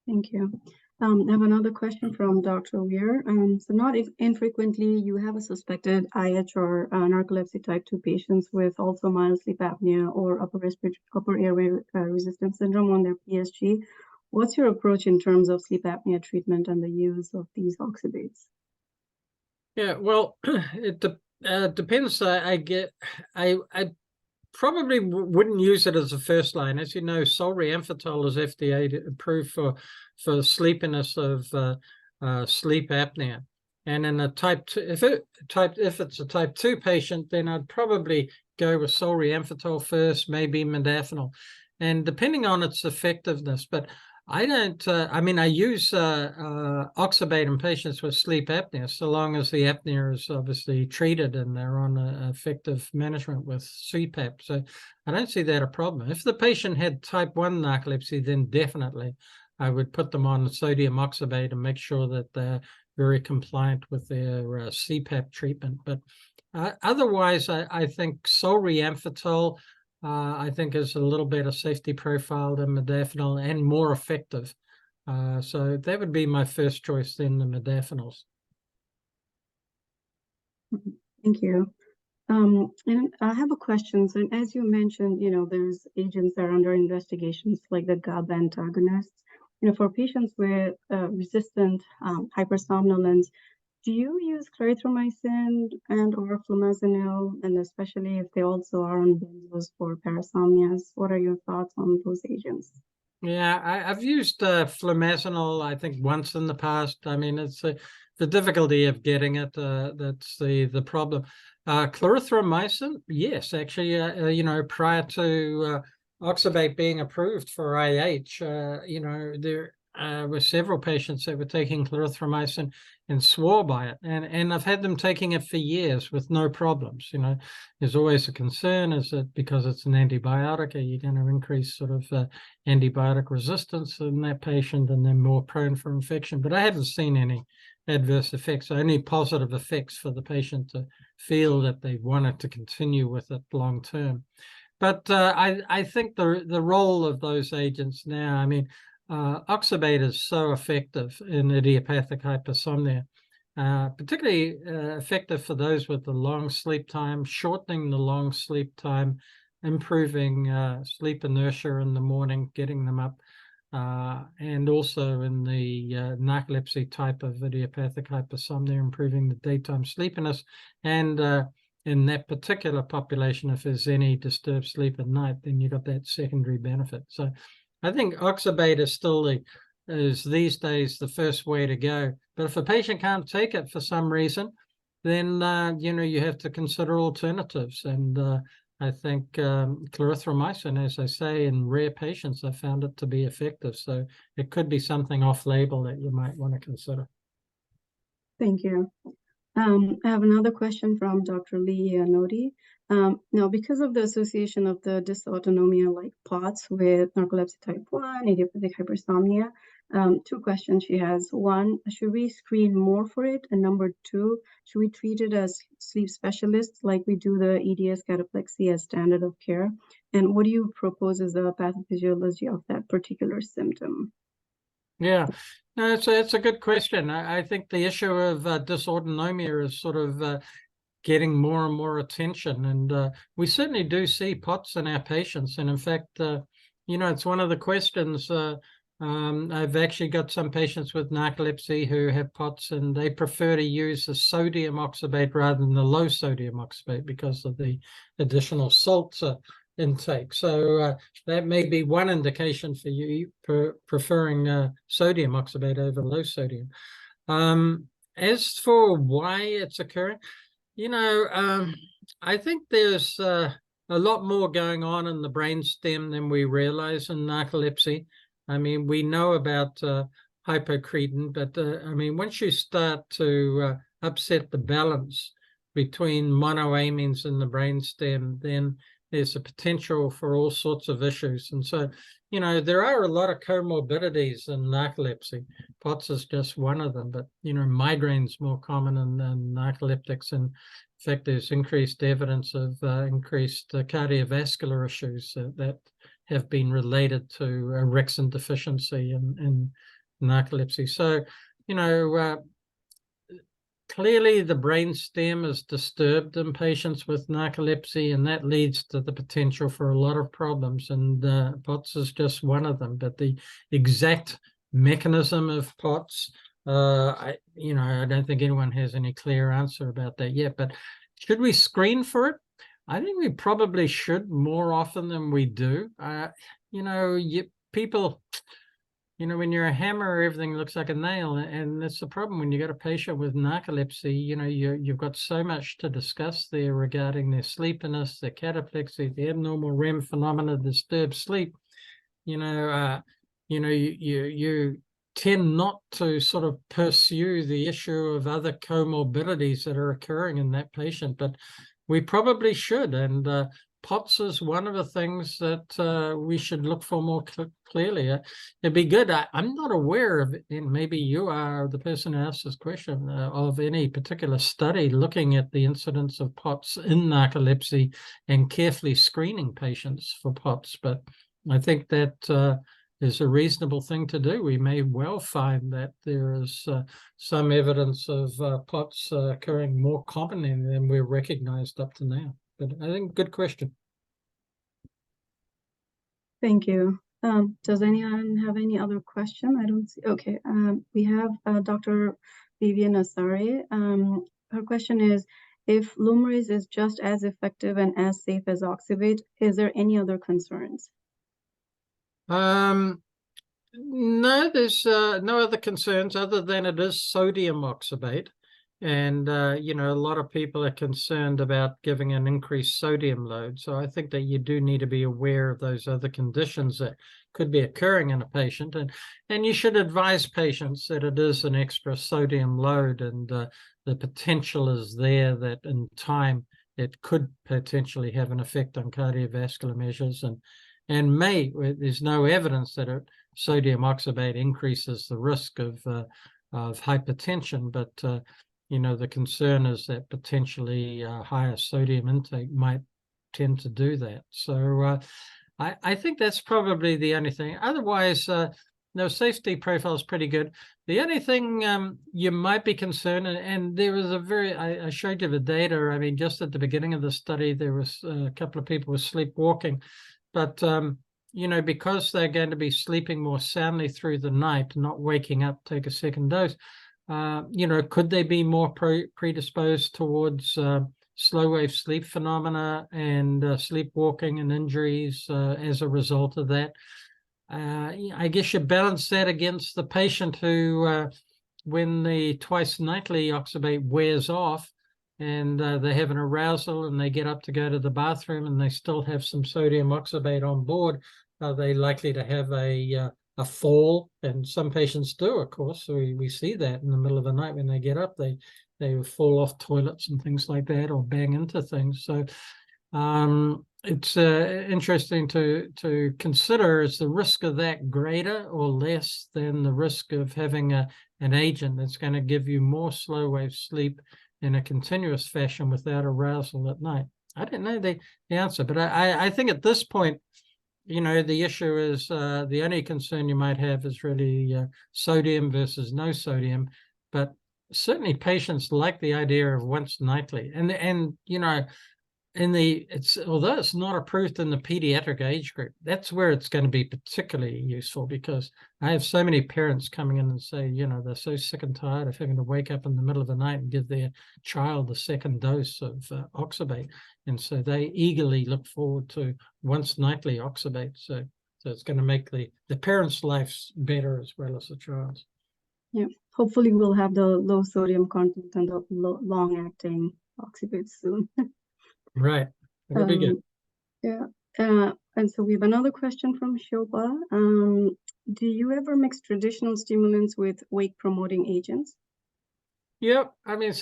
Thank you. I have another question from Dr. Weir. So not infrequently, you have a suspected IH or narcolepsy type 2 patients with also mild sleep apnea or upper airway resistance syndrome on their PSG. What's your approach in terms of sleep apnea treatment and the use of these oxybates? Yeah, well, it depends. I probably wouldn't use it as a first line. As you know, solriamfetol is FDA approved for sleepiness of sleep apnea. And in a type 2, if it's a type 2 patient, then I'd probably go with solriamfetol first, maybe modafinil, and depending on its effectiveness. But I don't, I use oxybate in patients with sleep apnea, so long as the apnea is obviously treated and they're on effective management with CPAP. So I don't see that a problem. If the patient had type 1 narcolepsy, then definitely I would put them on sodium oxybate and make sure that they're very compliant with their CPAP treatment. But otherwise, I think solriamfetol, I think is a little better safety profile than modafinil and more effective. So that would be my first choice, then the modafinils. Thank you. And I have a question. So as you mentioned, there's agents that are under investigations like the GABA antagonists. For patients with resistant hypersomnolence, do you use clarithromycin and or flumazenil, and especially if they also are on benzos for parasomnias? What are your thoughts on those agents? Yeah, I've used flumazenil, I think, once in the past. I mean, it's the difficulty of getting it. That's the problem. Clarithromycin, yes, actually, prior to oxybate being approved for IH, there were several patients that were taking clarithromycin and swore by it, and I've had them taking it for years with no problems. There's always a concern: is it because it's an antibiotic? Are you going to increase sort of antibiotic resistance in that patient, and they're more prone for infection? But I haven't seen any adverse effects, only positive effects for the patient to feel that they wanted to continue with it long term. But I think the role of those agents now, oxybate is so effective in idiopathic hypersomnia, particularly effective for those with the long sleep time, shortening the long sleep time, improving sleep inertia in the morning, getting them up, and also in the narcolepsy type of idiopathic hypersomnia, improving the daytime sleepiness. And in that particular population, if there's any disturbed sleep at night, then you got that secondary benefit. So I think oxybate is still is these days the first way to go. But if a patient can't take it for some reason, then you have to consider alternatives. And I think clarithromycin, as I say, in rare patients, I found it to be effective. So it could be something off-label that you might want to consider. Thank you. I have another question from Dr. Lee Nodi. Now, because of the association of the dysautonomia like POTS with narcolepsy type 1, idiopathic hypersomnia, two questions she has. One, should we screen more for it? And number two, should we treat it as sleep specialists like we do the EDS cataplexy as standard of care? And what do you propose as the pathophysiology of that particular symptom? Yeah, no, it's a good question. I think the issue of dysautonomia is sort of getting more and more attention, and we certainly do see POTS in our patients. And in fact, it's one of the questions. I've actually got some patients with narcolepsy who have POTS, and they prefer to use the sodium oxybate rather than the low sodium oxybate because of the additional salt intake. So that may be one indication for you preferring sodium oxybate over low sodium. As for why it's occurring, I think there's a lot more going on in the brainstem than we realize in narcolepsy. I mean, we know about hypocretin, but I mean, once you start to upset the balance between monoamines in the brainstem, then there's a potential for all sorts of issues. And so, there are a lot of comorbidities in narcolepsy. POTS is just one of them, but, migraine's more common in narcoleptics. And in fact, there's increased evidence of increased cardiovascular issues that have been related to orexin deficiency in narcolepsy. So, clearly the brainstem is disturbed in patients with narcolepsy, and that leads to the potential for a lot of problems. And POTS is just one of them. But the exact mechanism of POTS, I don't think anyone has any clear answer about that yet. But should we screen for it? I think we probably should more often than we do. People, when you're a hammer, everything looks like a nail, and that's the problem when you got a patient with narcolepsy. You've got so much to discuss there regarding their sleepiness, their cataplexy, the abnormal REM phenomena, disturbed sleep. You tend not to sort of pursue the issue of other comorbidities that are occurring in that patient, but we probably should. And POTS is one of the things that we should look for more clearly. It'd be good. I'm not aware of, and maybe you are the person who asked this question, of any particular study looking at the incidence of POTS in narcolepsy and carefully screening patients for POTS. But I think that is a reasonable thing to do. We may well find that there is some evidence of POTS occurring more commonly than we're recognized up to now. But I think good question. Thank you. Does anyone have any other question? I don't see. Okay. We have Dr. Vivian Asari. Her question is, if Lumryz is just as effective and as safe as oxybate, is there any other concerns? No, there's no other concerns other than it is sodium oxybate. And, a lot of people are concerned about giving an increased sodium load. So I think that you do need to be aware of those other conditions that could be occurring in a patient. And you should advise patients that it is an extra sodium load, and the potential is there that in time it could potentially have an effect on cardiovascular measures. And there's no evidence that sodium oxybate increases the risk of hypertension, but the concern is that potentially higher sodium intake might tend to do that. So I think that's probably the only thing. Otherwise, safety profile is pretty good. The only thing you might be concerned, and there was I showed you the data. I mean, just at the beginning of the study, there was a couple of people with sleepwalking, but because they're going to be sleeping more soundly through the night, not waking up, take a second dose. Could they be more predisposed towards slow wave sleep phenomena and sleepwalking and injuries as a result of that? I guess you balance that against the patient who, when the twice nightly oxybate wears off and they have an arousal and they get up to go to the bathroom and they still have some sodium oxybate on board, are they likely to have a a fall, and some patients do, of course. So we see that in the middle of the night when they get up, they fall off toilets and things like that, or bang into things. So it's interesting to consider, is the risk of that greater or less than the risk of having an agent that's going to give you more slow wave sleep in a continuous fashion without arousal at night? I don't know the answer, but I think at this point, the issue is the only concern you might have is really sodium versus no sodium, but certainly patients like the idea of once nightly, and although it's not approved in the pediatric age group, that's where it's going to be particularly useful, because I have so many parents coming in and say, they're so sick and tired of having to wake up in the middle of the night and give their child the second dose of oxybate. And so they eagerly look forward to once nightly oxybate. So it's going to make the parents' lives better as well as the child's. Yeah, hopefully we'll have the low sodium content and the long acting oxybate soon. Right. That'll be good. Yeah. And so we have another question from Shilpa. Do you ever mix traditional stimulants with wake promoting agents? Yep. I mean,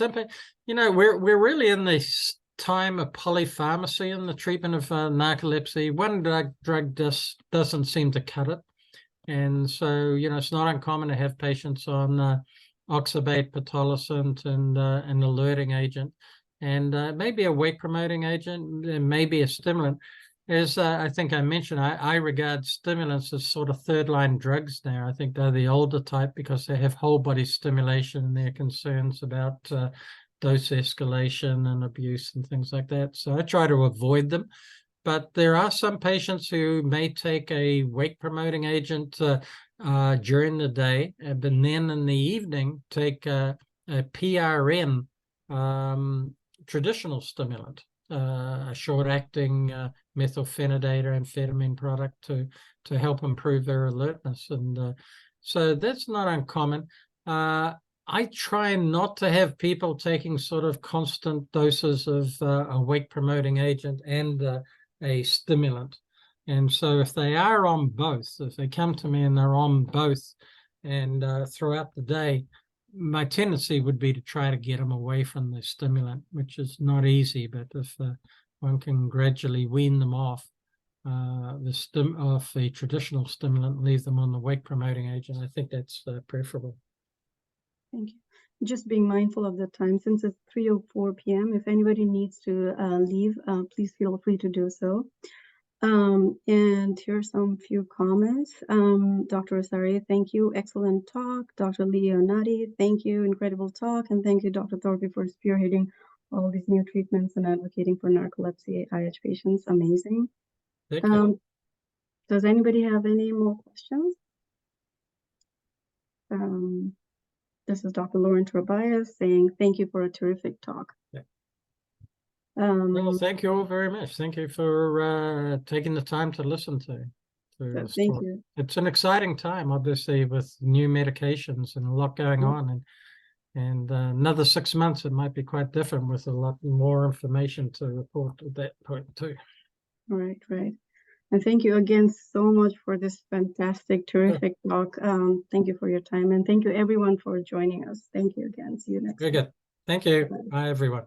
we're really in this time of polypharmacy in the treatment of narcolepsy. One drug just doesn't seem to cut it. And so, it's not uncommon to have patients on oxybate, pitolisant, and an alerting agent, and maybe a wake-promoting agent, and maybe a stimulant. As I think I mentioned, I regard stimulants as sort of third-line drugs now. I think they're the older type because they have whole-body stimulation, and there are concerns about dose escalation and abuse and things like that. So I try to avoid them. But there are some patients who may take a wake-promoting agent during the day, but then in the evening take a PRN traditional stimulant, a short-acting methylphenidate or amphetamine product to help improve their alertness. And so that's not uncommon. I try not to have people taking sort of constant doses of a wake-promoting agent and a stimulant. And so if they are on both, if they come to me and they're on both and throughout the day, my tendency would be to try to get them away from the stimulant, which is not easy, but if one can gradually wean them off the traditional stimulant, leave them on the wake promoting agent, I think that's preferable. Thank you. Just being mindful of the time, since it's 3:04 p.m. If anybody needs to leave, please feel free to do so. And here's some few comments. Dr. Asari, thank you. Excellent talk. Dr. Leonati, thank you. Incredible talk. And thank you, Dr. Thorpy, for spearheading all these new treatments and advocating for narcolepsy IH patients. Amazing. Thank you. Does anybody have any more questions? This is Dr. Lauren Tobias saying, thank you for a terrific talk. Yeah. Well, thank you all very much. Thank you for taking the time to listen to this thank talk. you. It's an exciting time, obviously, with new medications and a lot going on. And another 6 months, it might be quite different with a lot more information to report at that point too. Right. And thank you again so much for this fantastic, terrific talk. Thank you for your time. And thank you everyone for joining us. Thank you again. See you next time. Very good. Thank you. Bye everyone.